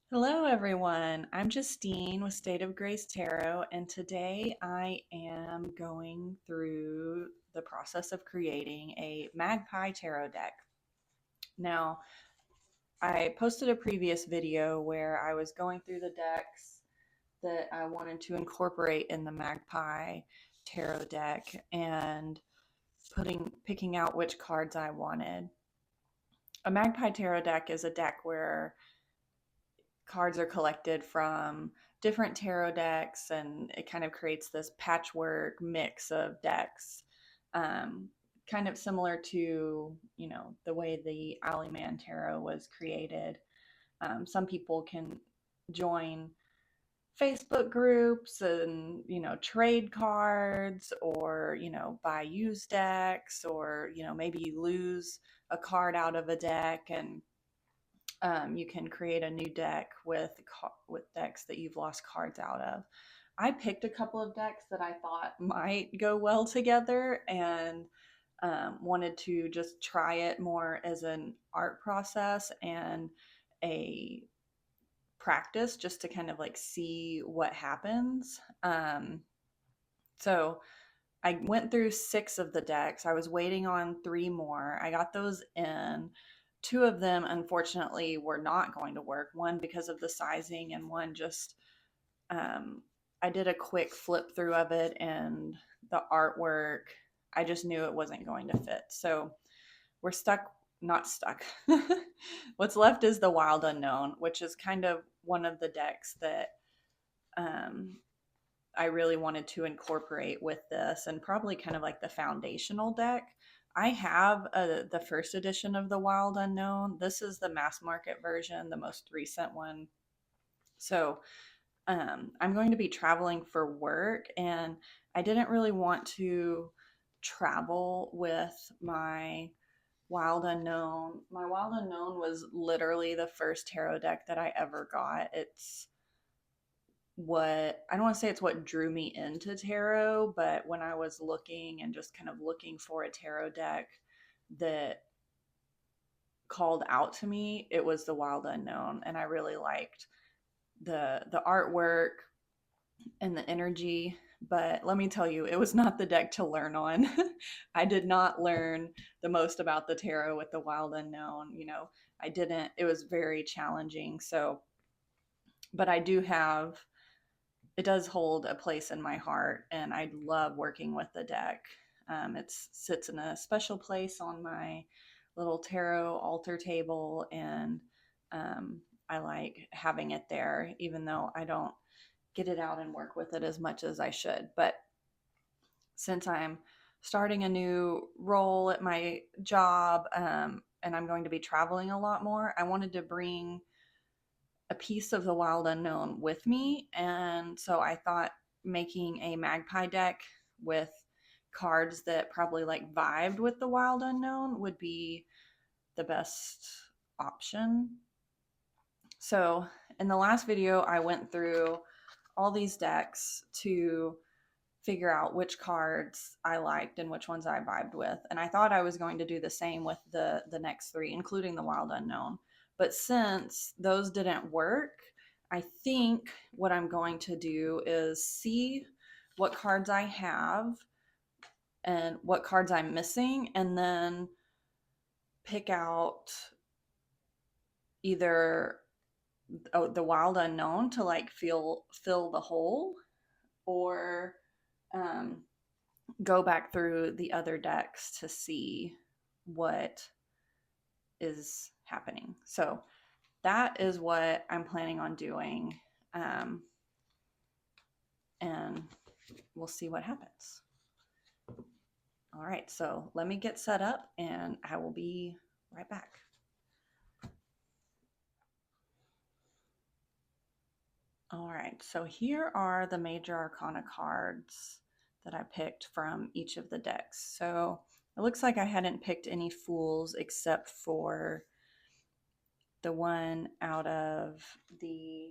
Hello, everyone. I'm Justine with State of Grace Tarot, and today I am going through the process of creating a Magpie Tarot deck. Now, I posted a previous video where I was going through the decks that I wanted to incorporate in the Magpie Tarot deck and picking out which cards I wanted. A Magpie Tarot deck is a deck where cards are collected from different tarot decks, and it kind of creates this patchwork mix of decks. Um, Kind of similar to, the way the Alleyman Tarot was created. Some people can join Facebook groups and, trade cards or, buy used decks or, maybe you lose a card out of a deck and you can create a new deck with decks that you've lost cards out of. I picked a couple of decks that I thought might go well together and wanted to just try it more as an art process and a practice just to kind of like see what happens. So I went through six of the decks. I was waiting on three more. I got those in. Two of them, unfortunately, were not going to work. One because of the sizing, and one just, I did a quick flip through of it, and the artwork, I just knew it wasn't going to fit. So we're stuck, not stuck. What's left is the Wild Unknown, which is kind of one of the decks that um, I really wanted to incorporate with this, and probably kind of like the foundational deck. I have the first edition of the Wild Unknown. This is the mass market version, the most recent one. So I'm going to be traveling for work, and I didn't really want to travel with my Wild Unknown. My Wild Unknown was literally the first tarot deck that I ever got. It's what I don't want to say it's what drew me into tarot, but when I was looking and just kind of looking for a tarot deck that called out to me, it was the Wild Unknown, and I really liked the artwork and the energy. But let me tell you, it was not the deck to learn on. I did not learn the most about the tarot with the Wild Unknown. I didn't. It was very challenging. So, but I do have it does hold a place in my heart, and I love working with the deck. It sits in a special place on my little tarot altar table, and I like having it there, even though I don't get it out and work with it as much as I should. But since I'm starting a new role at my job, and I'm going to be traveling a lot more, I wanted to bring a piece of the Wild Unknown with me. And so I thought making a Magpie deck with cards that probably like vibed with the Wild Unknown would be the best option. So in the last video, I went through all these decks to figure out which cards I liked and which ones I vibed with. And I thought I was going to do the same with the next three, including the Wild Unknown. But since those didn't work, I think what I'm going to do is see what cards I have and what cards I'm missing, and then pick out either the Wild Unknown to like fill the hole, or um, go back through the other decks to see what is happening. So that is what I'm planning on doing. Um, and we'll see what happens. All right, so let me get set up and I will be right back. All right, so here are the major arcana cards that I picked from each of the decks. So it looks like I hadn't picked any fools except for the one out of the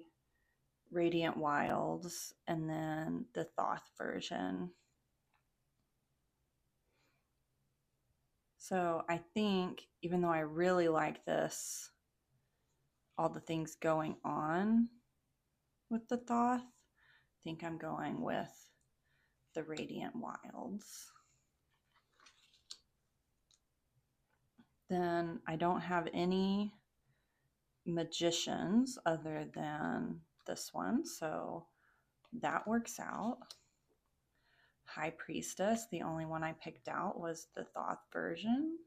Radiant Wilds and then the Thoth version. So I think, even though I really like this all the things going on with the Thoth. I think I'm going with the Radiant Wilds. Then I don't have any magicians other than this one, so that works out. High Priestess, the only one I picked out was the Thoth version.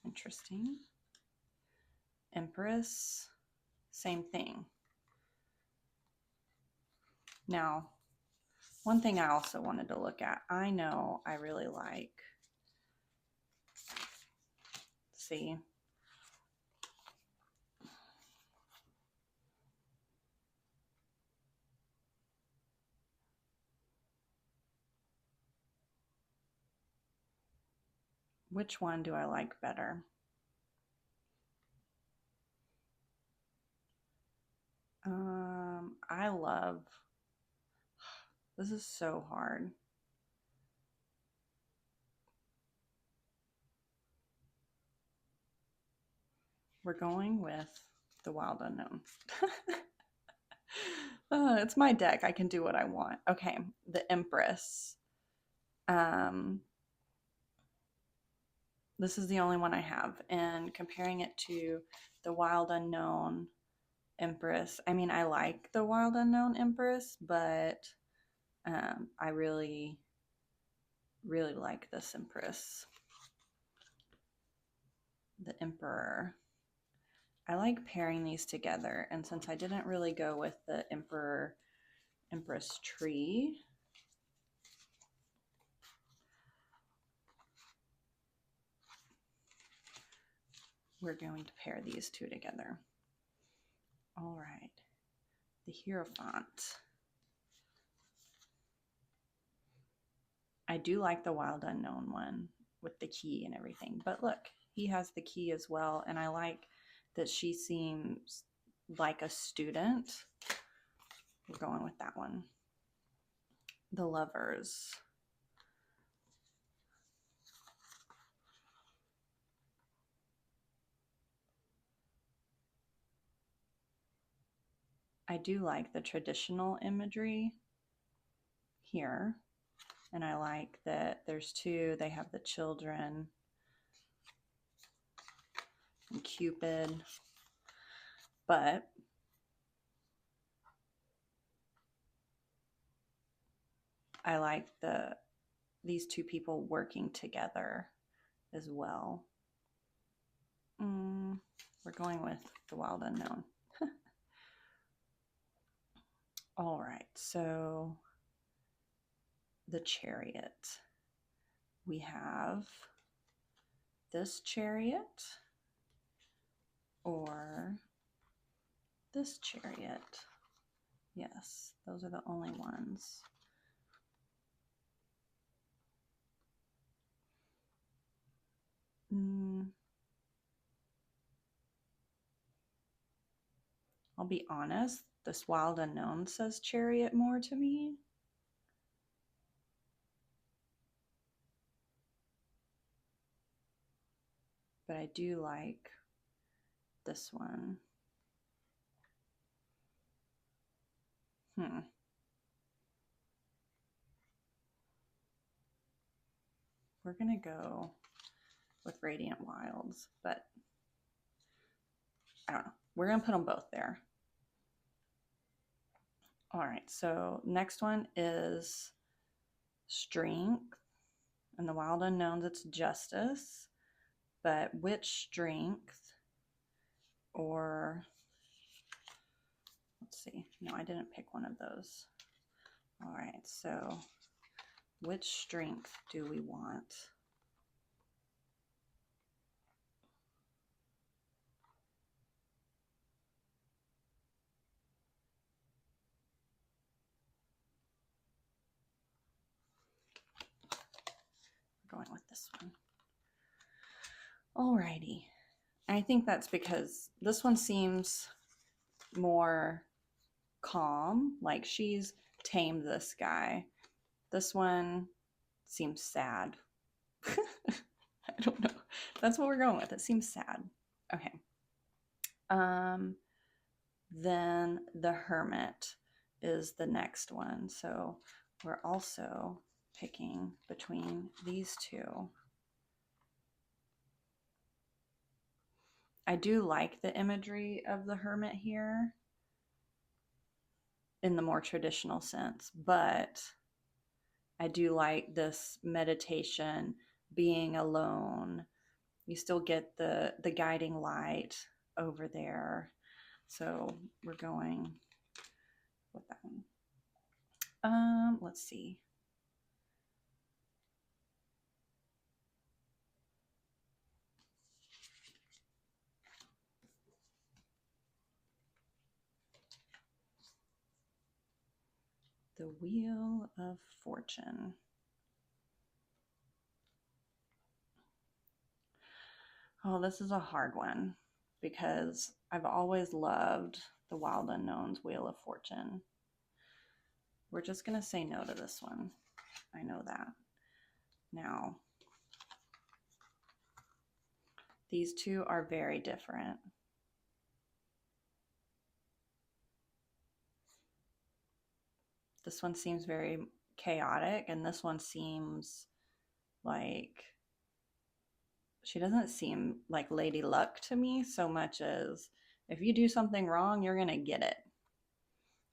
Interesting. Empress, same thing. Now, one thing I also wanted to look at, I know I really like, see, which one do I like better? I love, this is so hard. We're going with the Wild Unknown. It's my deck. I can do what I want. Okay, the Empress. This is the only one I have. And comparing it to the Wild Unknown Empress, I mean, I like the Wild Unknown Empress, but I really, really like this Empress. The Emperor. I like pairing these together, and since I didn't really go with the Emperor Empress tree, we're going to pair these two together. All right, the Hierophant. I do like the Wild Unknown one with the key and everything, but look, he has the key as well, and I like that she seems like a student. We're going with that one. The Lovers. I do like the traditional imagery here, and I like that there's two. They have the children and Cupid, but I like these two people working together as well. We're going with the Wild Unknown. All right, so the Chariot. We have this Chariot or this Chariot. Yes, those are the only ones. I'll be honest, this Wild Unknown says Chariot more to me. But I do like this one. We're going to go with Radiant Wilds, but I don't know. We're going to put them both there. All right, so next one is Strength. And the Wild Unknowns, it's Justice. But which Strength or, let's see. No, I didn't pick one of those. All right, so which Strength do we want? We're going with this one. Alrighty. I think that's because this one seems more calm, like she's tamed this guy. This one seems sad. I don't know. That's what we're going with. It seems sad. Okay. Then the Hermit is the next one. So we're also picking between these two. I do like the imagery of the Hermit here in the more traditional sense, but I do like this meditation, being alone. You still get the guiding light over there. So we're going with that one. Let's see. The Wheel of Fortune. Oh, this is a hard one because I've always loved the Wild Unknown's Wheel of Fortune. We're just going to say no to this one. I know that. Now, these two are very different. This one seems very chaotic, and this one seems like she doesn't seem like Lady Luck to me so much as if you do something wrong, you're going to get it.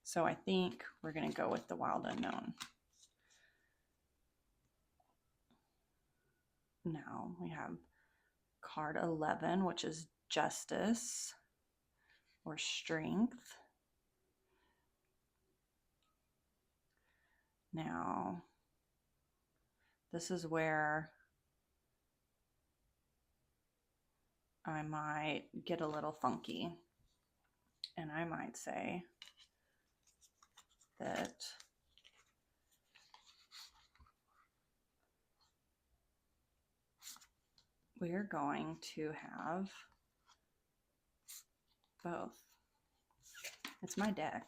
So I think we're going to go with the Wild Unknown. Now we have card 11, which is Justice or Strength. Now, this is where I might get a little funky. And I might say that we're going to have both. It's my deck.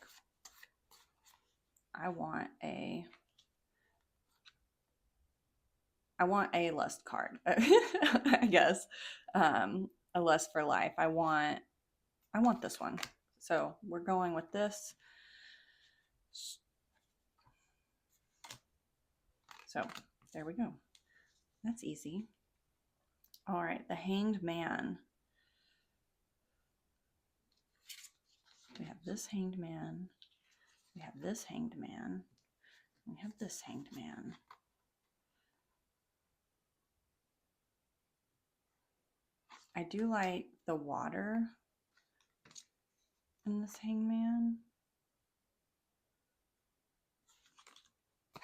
I want a lust card, I guess. A lust for life. I want this one. So we're going with this. So there we go. That's easy. All right, the Hanged Man. We have this Hanged Man. We have this Hanged Man. We have this Hanged Man. I do like the water in this Hanged Man.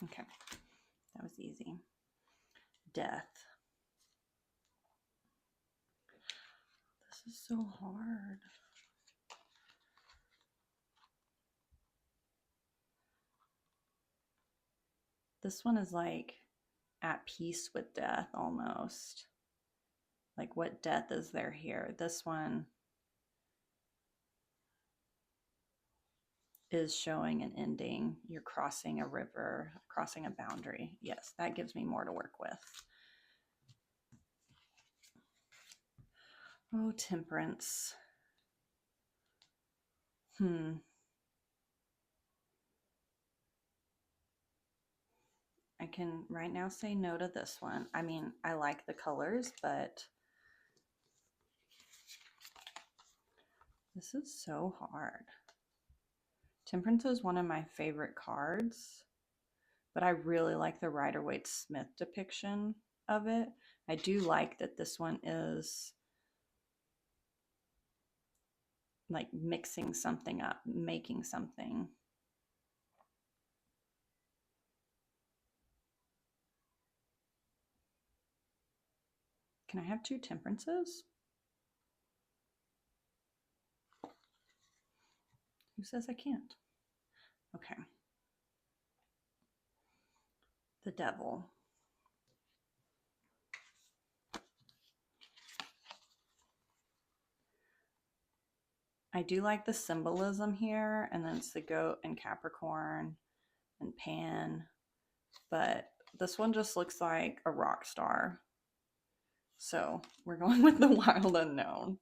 Okay, that was easy. Death. This is so hard. This one is like at peace with death almost. Like what death is there here? This one is showing an ending. You're crossing a river, crossing a boundary. Yes, that gives me more to work with. Oh, Temperance. I can right now say no to this one. I mean, I like the colors, but this is so hard. Temperance is one of my favorite cards, but I really like the Rider-Waite-Smith depiction of it. I do like that this one is like mixing something up, making something. Can I have two Temperances? Who says I can't? Okay. The Devil. I do like the symbolism here, and then it's the goat and Capricorn and Pan, but this one just looks like a rock star. So we're going with the Wild Unknown.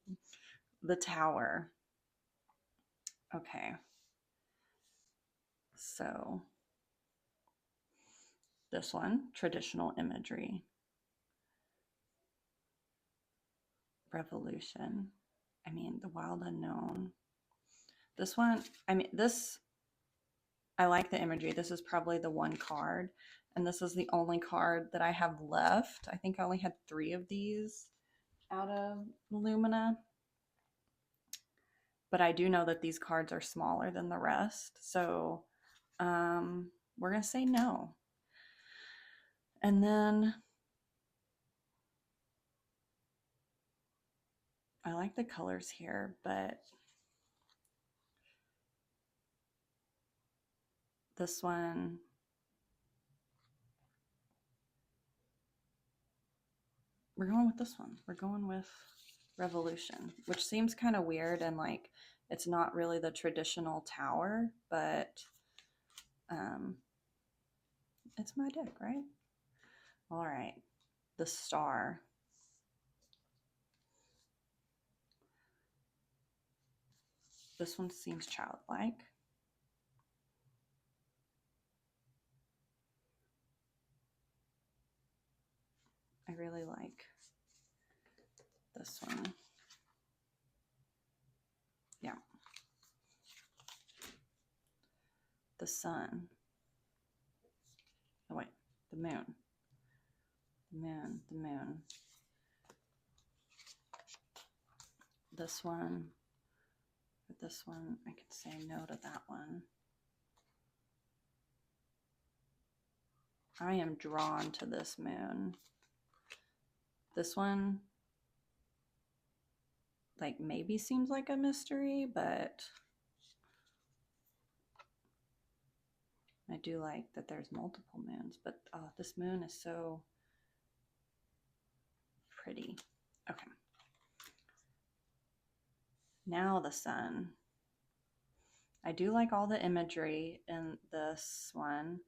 the Tower. Okay. So this one, traditional imagery. Revolution. I mean, the wild unknown. This one, I mean, this, I like the imagery. This is probably the one card. And this is the only card that I have left. I think I only had 3 of these out of Lumina. But I do know that these cards are smaller than the rest. So we're going to say no. And then I like the colors here, but this one, we're going with this one. We're going with Revolution, which seems kind of weird and like it's not really the traditional tower, but it's my deck, right? All right, the Star. This one seems childlike. I really like this one. Yeah. The Sun. Oh wait, the Moon. The Moon, the Moon. This one. With this one, I can say no to that one. I am drawn to this moon. This one, like, maybe seems like a mystery, but I do like that there's multiple moons. But oh, this moon is so pretty. Okay. Now the Sun. I do like all the imagery in this one,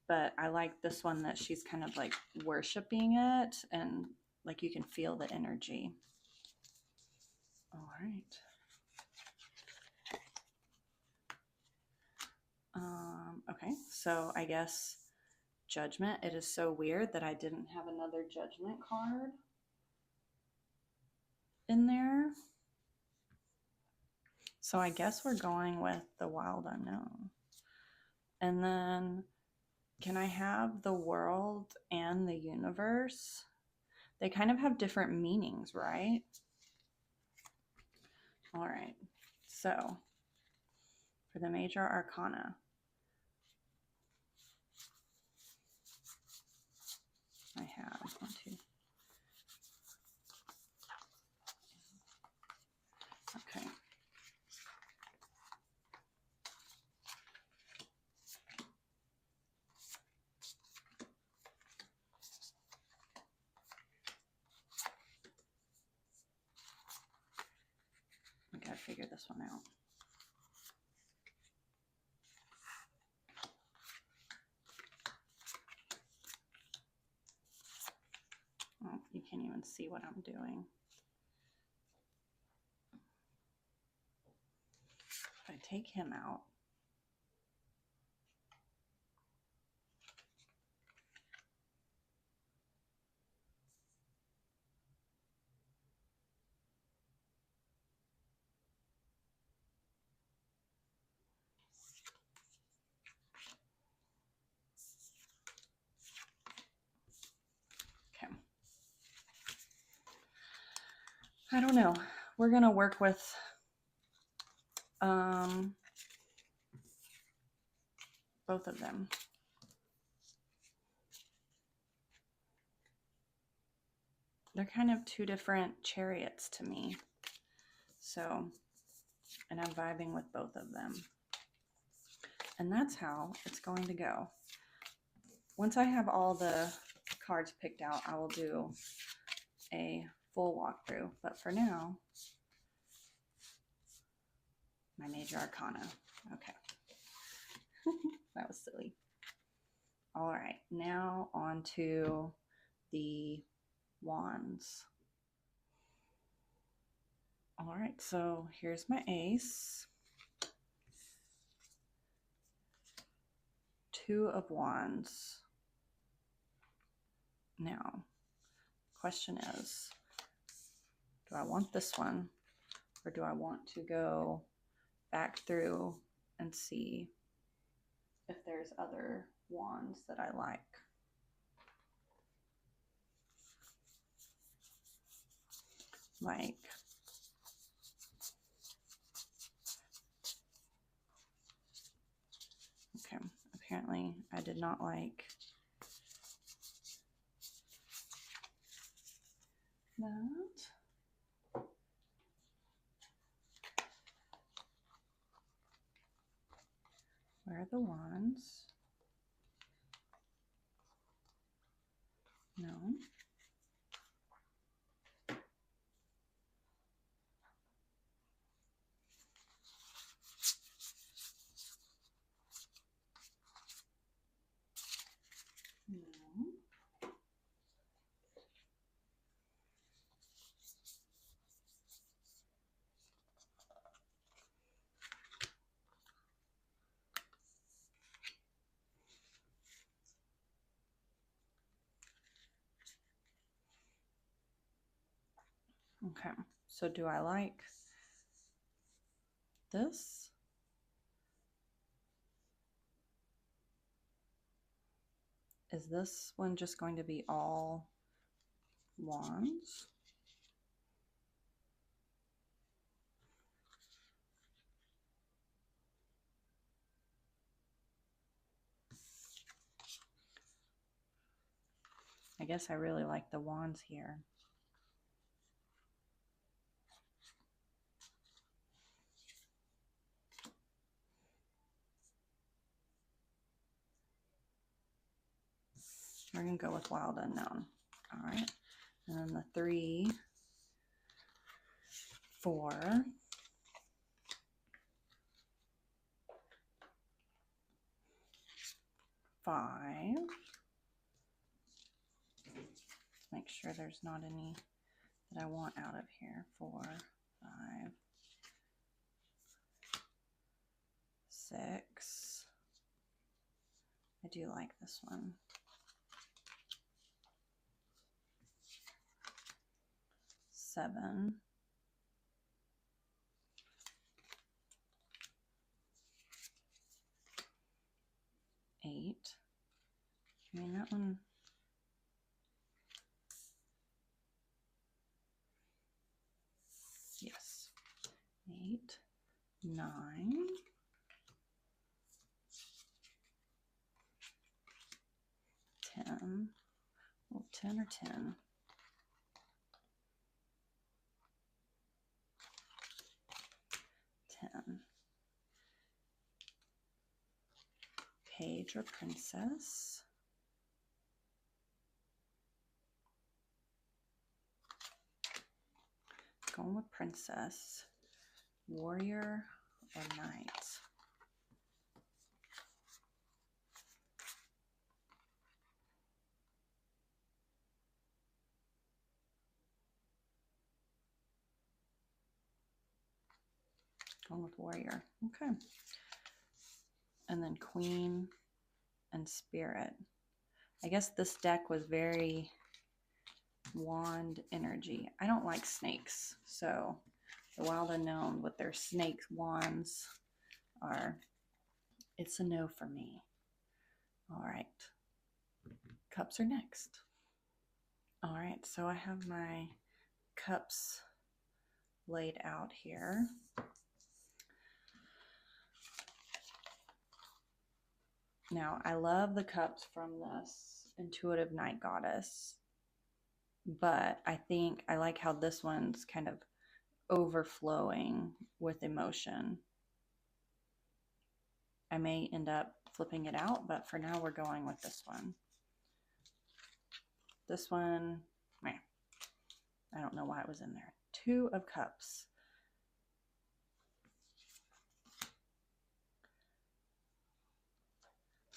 but I like this one that she's kind of like worshiping it and like you can feel the energy. All right. Okay, so I guess Judgment. It is so weird that I didn't have another Judgment card in there. So I guess we're going with the Wild Unknown. And then can I have the World and the Universe? They kind of have different meanings, right? All right. So for the Major Arcana, I have 1, 2. Okay. I gotta figure this one out. Oh, you can't even see what I'm doing. If I take him out, okay. I don't know. We're gonna work with both of them. They're kind of 2 different chariots to me. So, and I'm vibing with both of them. And that's how it's going to go. Once I have all the cards picked out, I will do a full walkthrough. But for now, my Major Arcana. Okay. That was silly. All right, now on to the wands. All right, so here's my ace. 2 of wands. Now, question is, do I want this one or do I want to go back through and see if there's other wands that I like? Okay, apparently I did not like that. Where are the wands? No. No. Okay, so do I like this? Is this one just going to be all wands? I guess I really like the wands here. We're going to go with wild unknown. All right. And then the 3, 4, 5. Let's make sure there's not any that I want out of here. 4, 5, 6. I do like this one. 7. 8. I mean, that one. Yes. 8, 9. 10. Well, 10 or 10. 10. Page or princess. Going with princess. Warrior or knight. Going with warrior. Okay. And then queen and spirit. I guess this deck was very wand energy. I don't like snakes, so the wild unknown with their snake wands it's a no for me. All right, cups are next. All right, so I have my cups laid out here. Now, I love the cups from this Intuitive Night Goddess, but I think I like how this one's kind of overflowing with emotion. I may end up flipping it out, but for now we're going with this one. This one, I don't know why it was in there. 2 of Cups.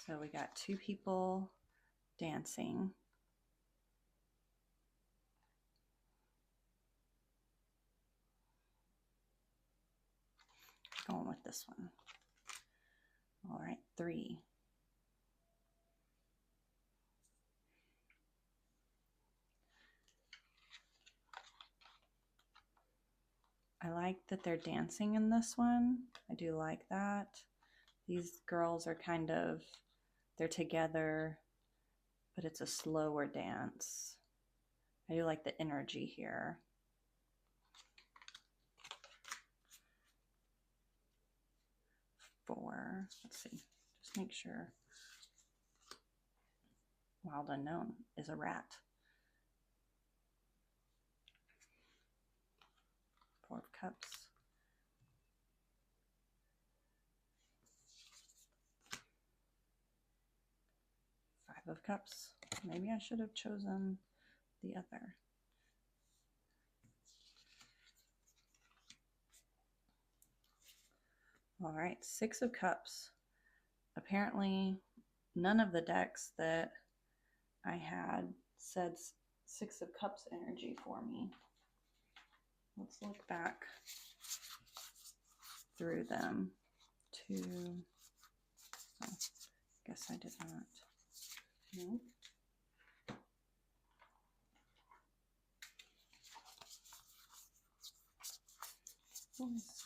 So we got 2 people dancing. Going with this one. All right, 3. I like that they're dancing in this one. I do like that. These girls are kind of, they're together, but it's a slower dance. I do like the energy here. Four. Let's see. Just make sure. Wild Unknown is a rat. 4 of Cups. 5 of Cups. Maybe I should have chosen the other. All right, 6 of Cups. Apparently, none of the decks that I had said 6 of Cups energy for me. Let's look back through them. 2. Oh, guess I did not. No. Voices.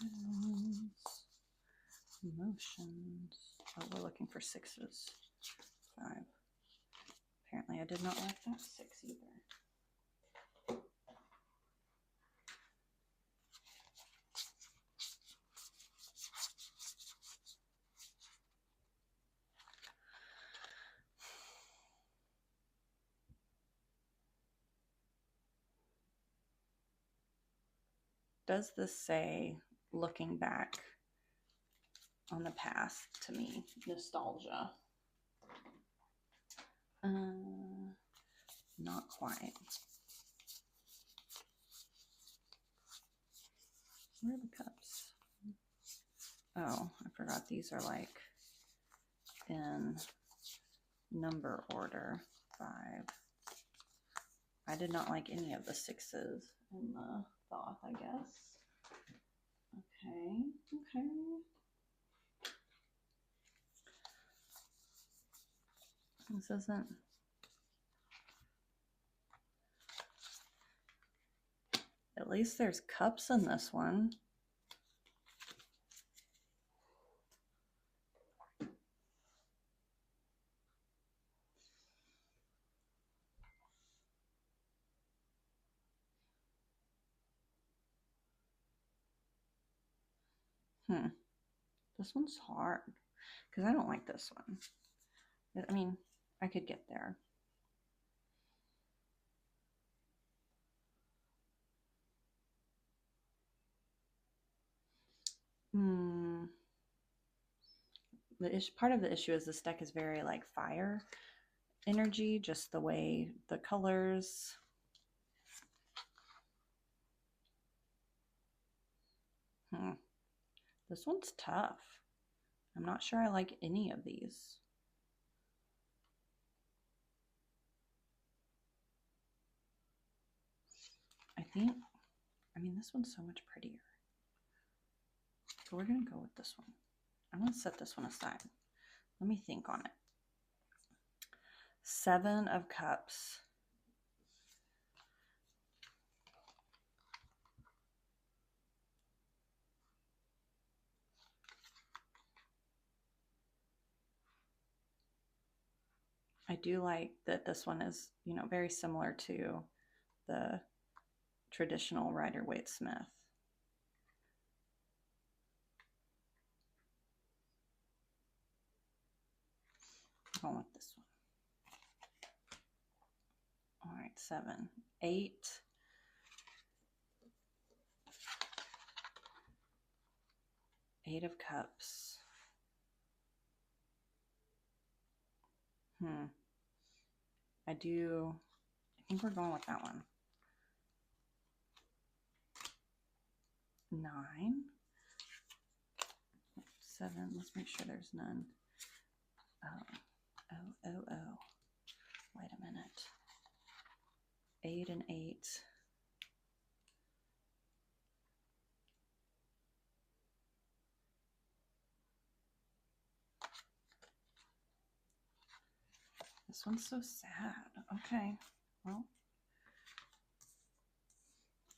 Emotions. Oh, we're looking for 6s. 5. Apparently I did not like that 6 either. Does this say looking back on the past to me? Nostalgia. Not quite. Where are the cups? Oh, I forgot these are like in number order. 5. I did not like any of the 6s in the thought, I guess. Okay, okay. This isn't. At least there's cups in this one. This one's hard because I don't like this one. I mean, I could get there. Part of the issue is this deck is very like fire energy, just the way the colors. This one's tough. I'm not sure I like any of these. I mean, this one's so much prettier. So we're going to go with this one. I'm going to set this one aside. Let me think on it. 7 of Cups. I do like that this one is, you know, very similar to the traditional Rider-Waite-Smith. I'm going with this one. All right, 7. 8. 8 of Cups. I think we're going with that one. 9. 7. Let's make sure there's none. Oh. Wait a minute. 8 and 8. . This one's so sad. Okay, well,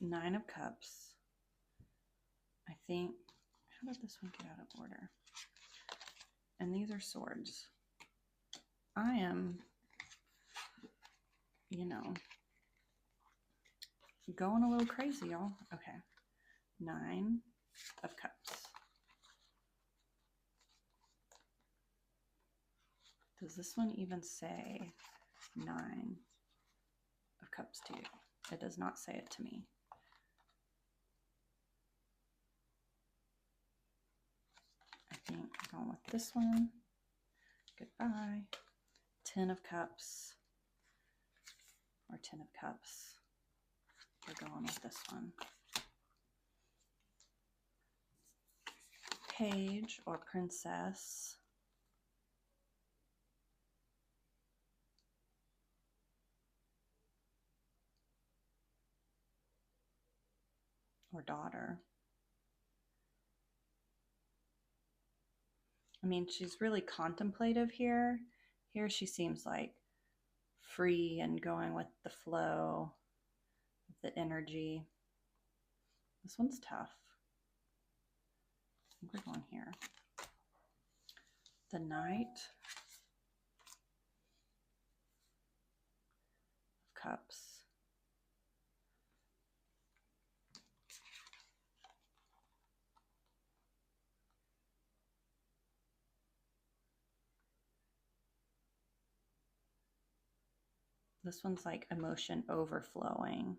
9 of Cups. I think, how did this one get out of order? And these are Swords. I am, you know, going a little crazy, y'all. Okay, 9 of Cups. Does this one even say 9 of Cups to you? It does not say it to me. I think I'm going with this one. Goodbye. 10 of Cups. Or 10 of Cups. We're going with this one. Page or Princess. Or Daughter. I mean, she's really contemplative here. Here she seems like free and going with the flow, the energy. This one's tough. I think we're going here. The Knight of Cups. This one's like emotion overflowing.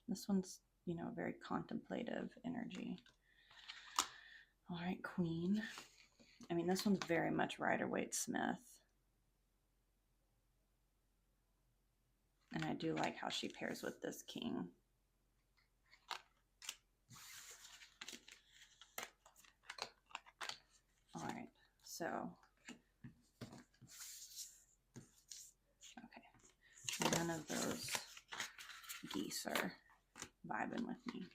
This one's, you know, very contemplative energy. All right, Queen. I mean, this one's very much Rider-Waite-Smith. And I do like how she pairs with this King. All right, so, okay. None of those geese are vibing with me.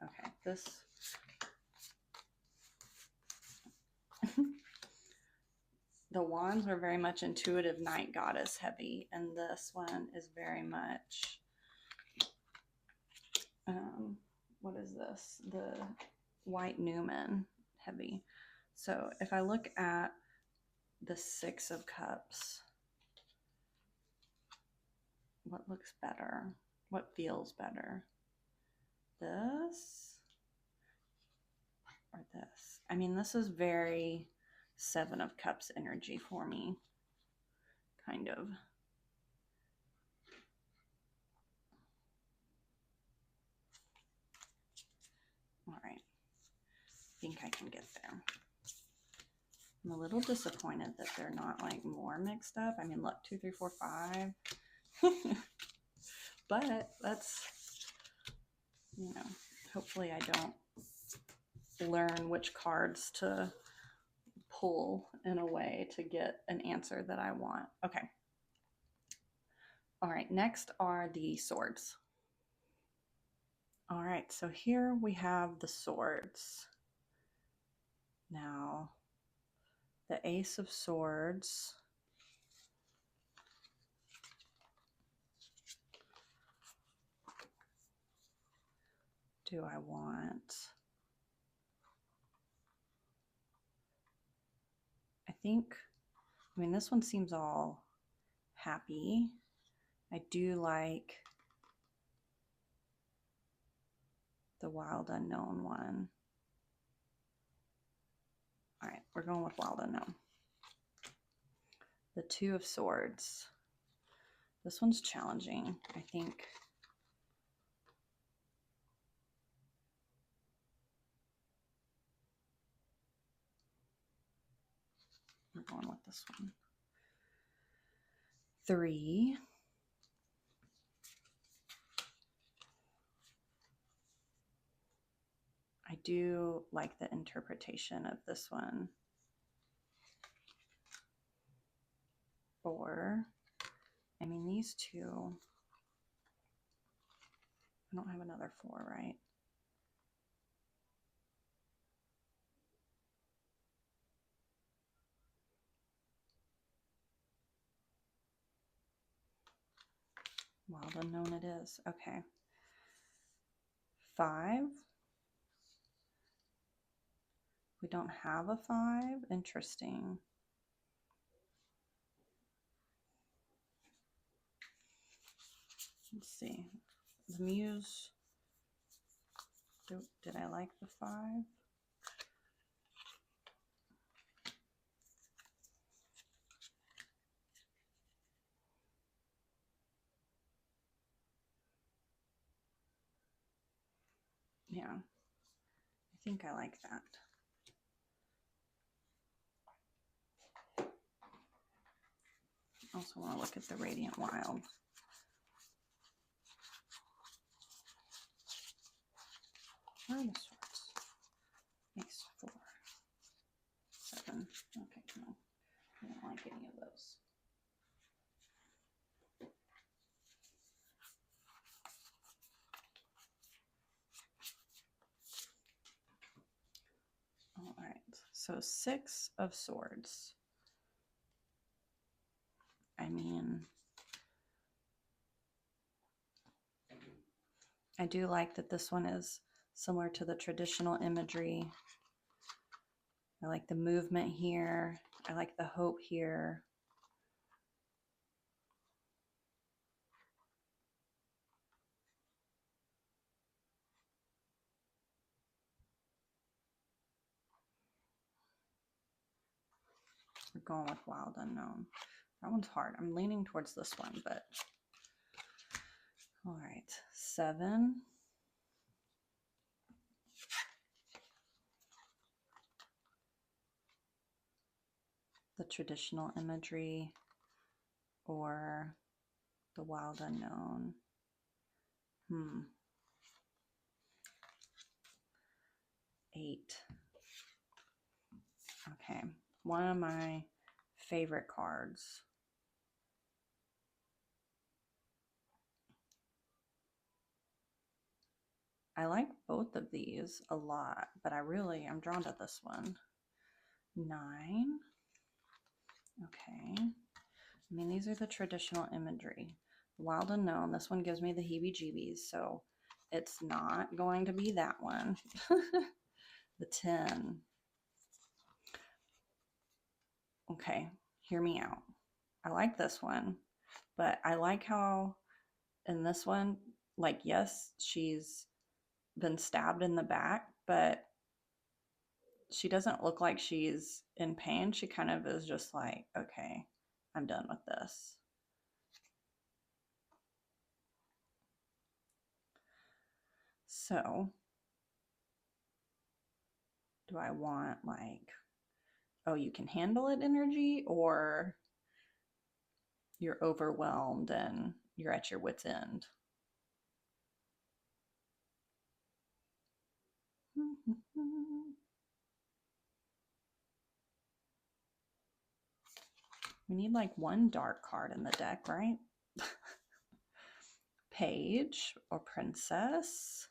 Okay, this the wands are very much intuitive night goddess heavy, and this one is very much what is this? The White Newman heavy. So if I look at the 6 of Cups, what looks better? What feels better? This or this? I mean, this is very 7 of Cups energy for me, kind of. All right, I think I can get there. I'm a little disappointed that they're not like more mixed up. I mean, look, 2, 3, 4, 5. But that's, you know, hopefully I don't learn which cards to pull in a way to get an answer that I want. Okay. All right, next are the Swords. All right, so here we have the Swords. Now, the Ace of Swords. Do I want... I think, I mean, this one seems all happy. I do like the Wild Unknown one. All right, we're going with Wild Unknown. The 2 of Swords. This one's challenging, I think. We're going with this one. 3. I do like the interpretation of this one. 4. I mean, these two, I don't have another 4, right? Wild Unknown it is. Okay. 5. We don't have a 5. Interesting. Let's see. The Muse. Did I like the 5? Yeah. I think I like that. Also want to look at the Radiant Wild. Where are the swords? Ace 4. 7. Okay, come on. I don't like any of those. All right, so 6 of Swords. I mean, I do like that this one is similar to the traditional imagery. I like the movement here. I like the hope here. We're going with Wild Unknown. That one's hard. I'm leaning towards this one, but all right. 7. The traditional imagery or the Wild Unknown. 8. Okay. One of my favorite cards. I like both of these a lot, but I'm drawn to this one. 9. Okay. I mean, these are the traditional imagery. Wild Unknown, this one gives me the heebie-jeebies, so it's not going to be that one. The 10. Okay, hear me out. I like this one, but I like how in this one, like, yes, she's been stabbed in the back, but she doesn't look like she's in pain. She kind of is just like, okay, I'm done with this. So, do I want like, oh, you can handle it energy, or you're overwhelmed and you're at your wit's end? We need like one dark card in the deck, right? Page or princess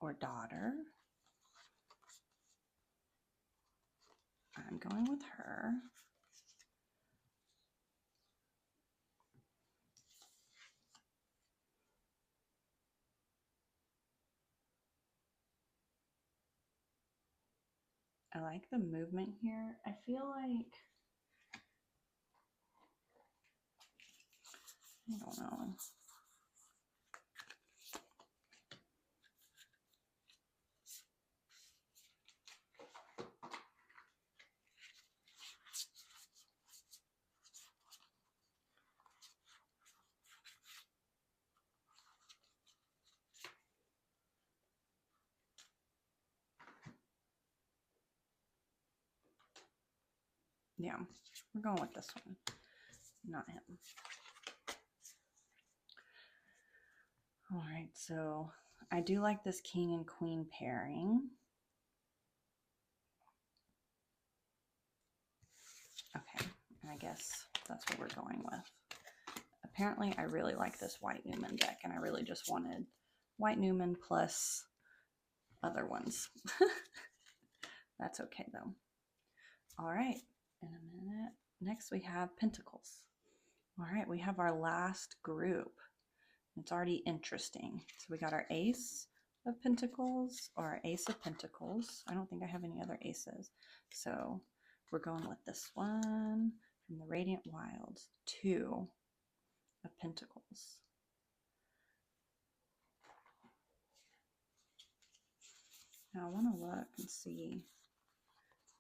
or daughter. I'm going with her. I like the movement here. I feel like, I don't know. Yeah, we're going with this one, not him. All right, so I do like this king and queen pairing. Okay, I guess that's what we're going with. Apparently, I really like this White Newman deck, and I really just wanted White Newman plus other ones. That's okay, though. All right, in a minute. Next, we have Pentacles. All right, we have our last group. It's already interesting. So we got our Ace of Pentacles or our Ace of Pentacles. I don't think I have any other aces. So we're going with this one from the Radiant Wilds. 2 of Pentacles. Now I want to look and see.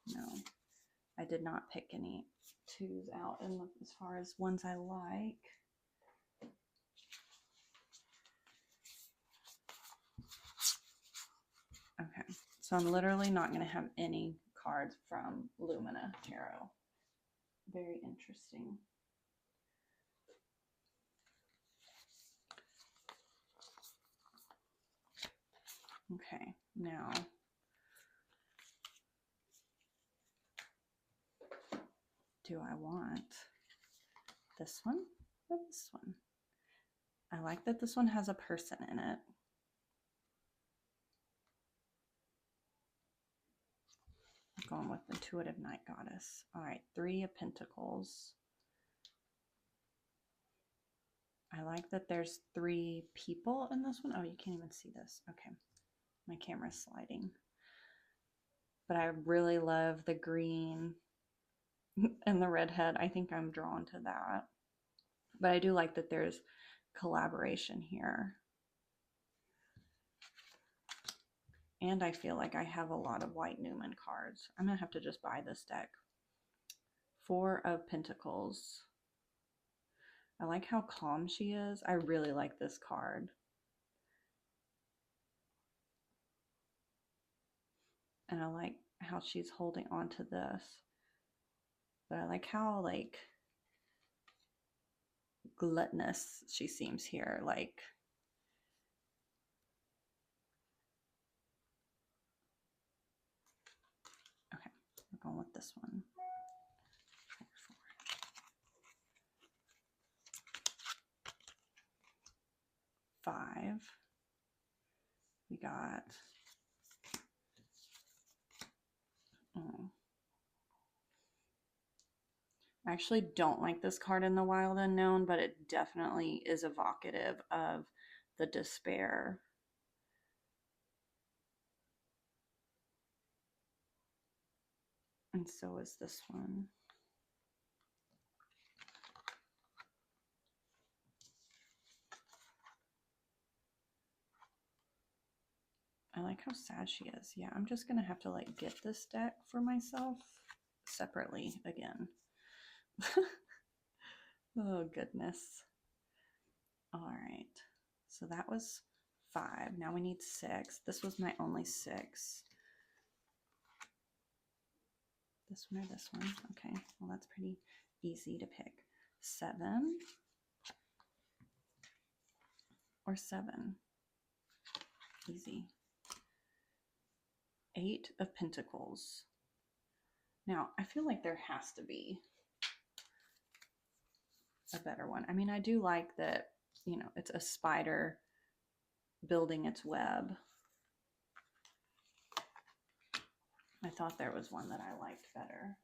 No, I did not pick any 2s out and look as far as ones I like. Okay, so I'm literally not going to have any cards from Lumina Tarot. Very interesting. Okay, now do I want this one or this one? I like that this one has a person in it. I'm going with Intuitive Night Goddess. All right, 3 of Pentacles. I like that there's 3 people in this one. Oh, you can't even see this. Okay, my camera's sliding. But I really love the green and the redhead. I think I'm drawn to that. But I do like that there's collaboration here. And I feel like I have a lot of White Newman cards. I'm going to have to just buy this deck. 4 of Pentacles. I like how calm she is. I really like this card. And I like how she's holding on to this. But I like how, like, gluttonous she seems here. Like, okay, we're going with this one. 5. We got I actually don't like this card in the Wild Unknown, but it definitely is evocative of the despair. And so is this one. I like how sad she is. Yeah, I'm just going to have to like get this deck for myself separately again. Oh, goodness. All right. So that was 5. Now we need 6. This was my only 6. This one or this one? Okay. Well, that's pretty easy to pick. 7 or 7. Easy. 8 of Pentacles. Now, I feel like there has to be a better one. I mean, I do like that, you know, it's a spider building its web. I thought there was one that I liked better.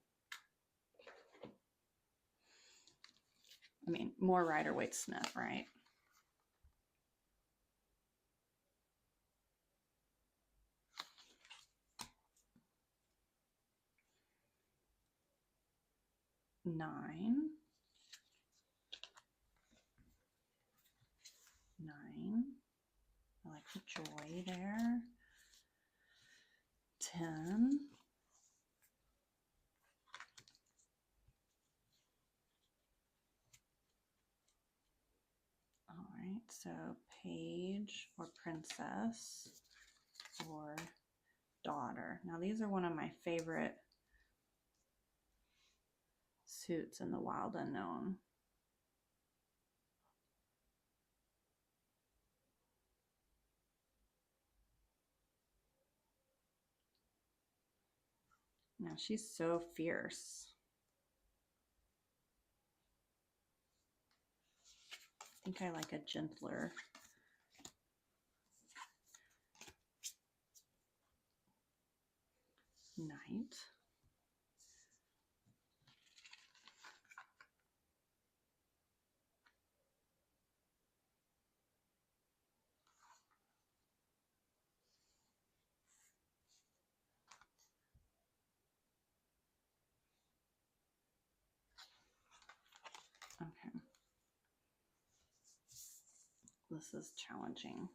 I mean, more Rider-Waite-Smith, right? Nine. I like the joy there. 10. All right, so page or princess or daughter. Now these are one of my favorite suits in the Wild Unknown. Now she's so fierce. I think I like a gentler knight. This is challenging.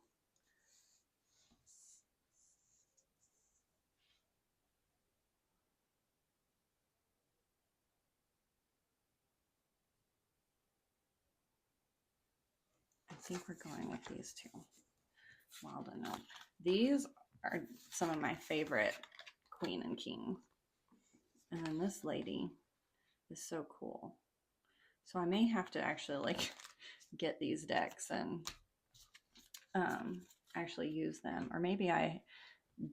I think we're going with these two. Wild Unknown. These are some of my favorite Queen and King. And then this lady is so cool. So I may have to actually like get these decks and actually use them. Or maybe I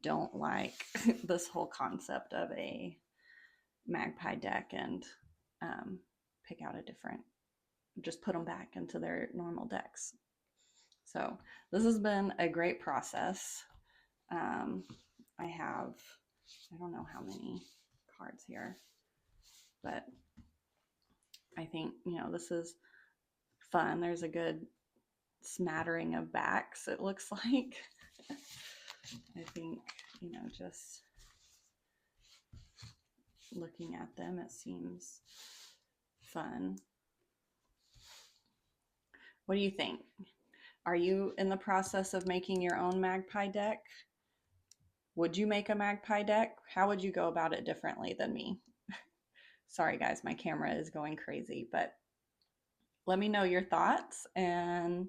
don't like this whole concept of a Magpie deck and pick out a different, just put them back into their normal decks. So this has been a great process. I have, I don't know how many cards here, but I think, you know, this is fun. There's a good smattering of backs, it looks like. I think, you know, just looking at them, it seems fun. What do you think? Are you in the process of making your own Magpie deck? Would you make a Magpie deck? How would you go about it differently than me? Sorry, guys, my camera is going crazy, but let me know your thoughts. And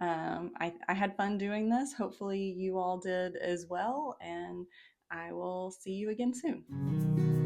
I had fun doing this. Hopefully, you all did as well. And I will see you again soon.